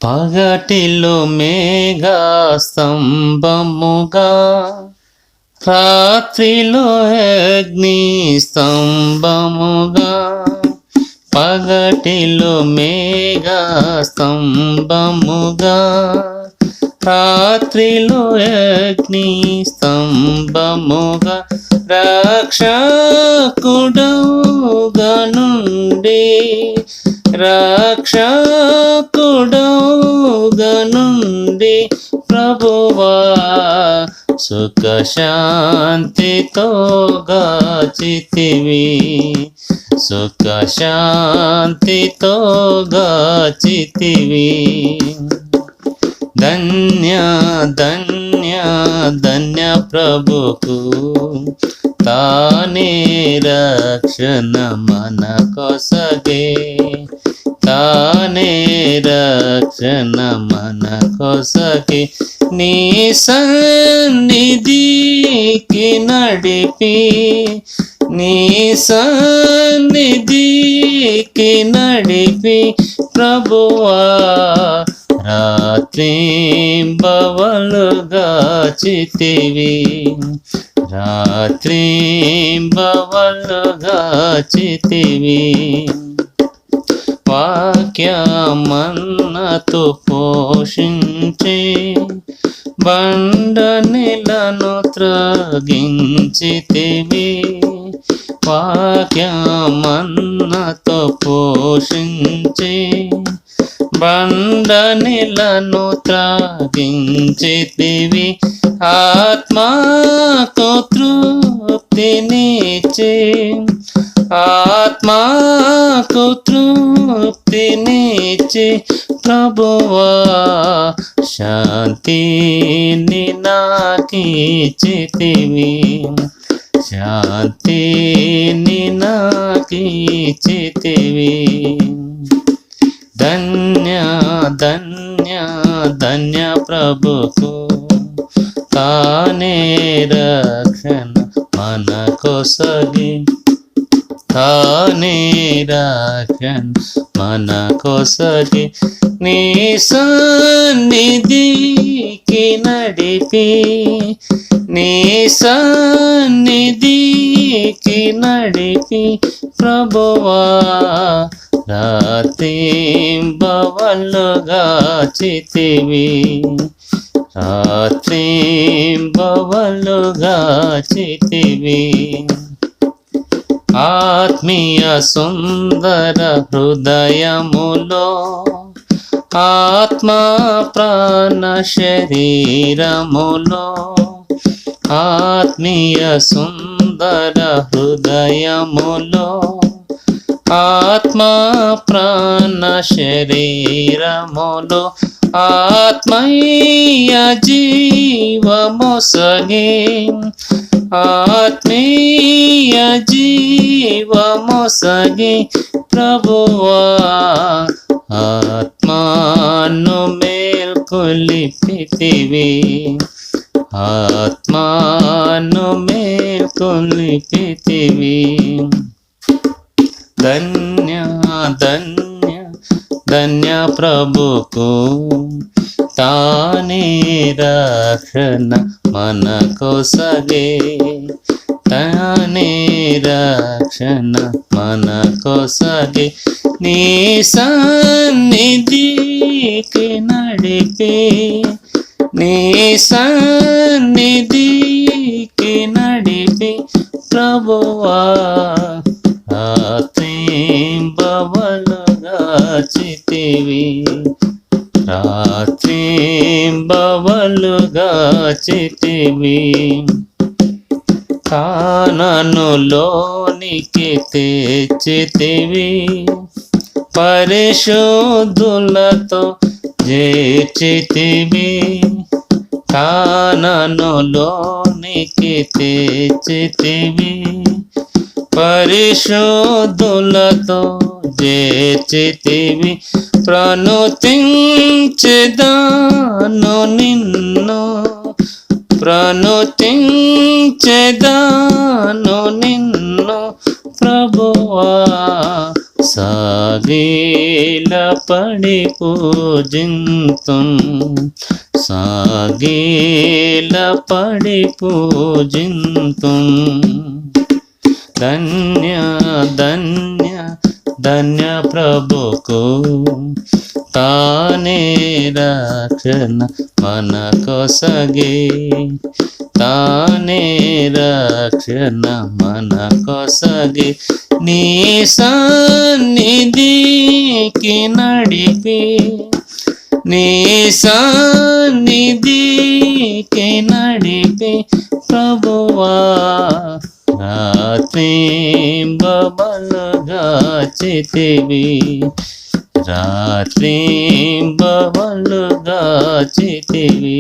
పగటిలో మేఘా స్తంభముగా, రాత్రిలో అగ్ని స్తంభముగా. పగటిలో మేఘా స్తంభముగా, రాత్రిలో అగ్ని స్తంభముగా. రక్షకుడౌగా నుండి, రక్షకుడౌగా నుండి ప్రభువా, సుఖశాంతితో గాచితివి, సుఖశాంతితో గాచితివి. ధన్య ధన్య ధన్య ప్రభుకు తానే రక్షణ మన కొసగే, తానే రక్షణ మన కొసగే. నీ సన్నిధికి నడిపి, నీ సన్నిధికి నడిపి ప్రభువా, రాత్రింబవలుగా చితివి, రాత్రింబవలుగా చితివి. వాక్యమన్నతు పోషించి, బండనిలను త్రగించితివి. వాక్యమన్నతు పోషించి, బండనిలను త్రగించితివి. ఆత్మకు తృప్తినిచ్చి, ఆత్మకు తృప్తినిచ్చి ప్రభువా, శాంతిని నాకిచ్చితివి, శాంతిని నాకిచ్చితివి. ధన్య ధన్య ధన్య ప్రభుకు తానే రక్షణ మన కొసగి, తానే రక్షణ మన కొసగి. నీ సన్నిధికి నడిపి, నీ సన్నిధికి నడిపి ప్రభువా, రాత్రింబవలుగా చితివి, రాత్రింబవలుగా చితివి. ఆత్మీయ సుందర హృదయములో, ఆత్మ ప్రాణ శరీరములో, ఆత్మీయ సుందర హృదయములో, ఆత్మ ప్రాణ శరీరములో, ఆత్మీయ జీవమొసగే, ఆత్మీయ జీవమొసగే ప్రభువా, ఆత్మాను మేల్కొలిపితివి, ఆత్మాను మేల్కొలిపితివి. ధన్య ధన్య ధన్య ప్రభుకు తానే రక్షణ మన కొసగే, తానే రక్షణ మన కొసగే. నీ సన్నిధికి నడిపి, నీ సన్నిధికి నడిపి ప్రభువా, రాత్రింబవలుగా చితివి, రాత్రింబవలుగా చితివి. కానానులోనికి తెచ్చితివి, పరిశుద్ధులతో చేర్చితివి. కానానులోనికి తెచ్చితివి, పరిశుద్ధులతో చేర్చితివి. ప్రణుతించెదను నిన్ను, ప్రణుతించెదను నిన్ను ప్రభువా, సాగేల పడి పూజింతున్ సాగేల పడి పూజింతున్ ధన్య ధన్య ధన్య ప్రభుకు తానే రక్షణ మన కొసగే తానే రక్షణ మన కొసగే నీ సన్నిధికి నడిపే నీ సన్నిధికి నడిపే ప్రభువా రాత్రి బబలుగా చితివి రాత్రి బబలుగా చితివి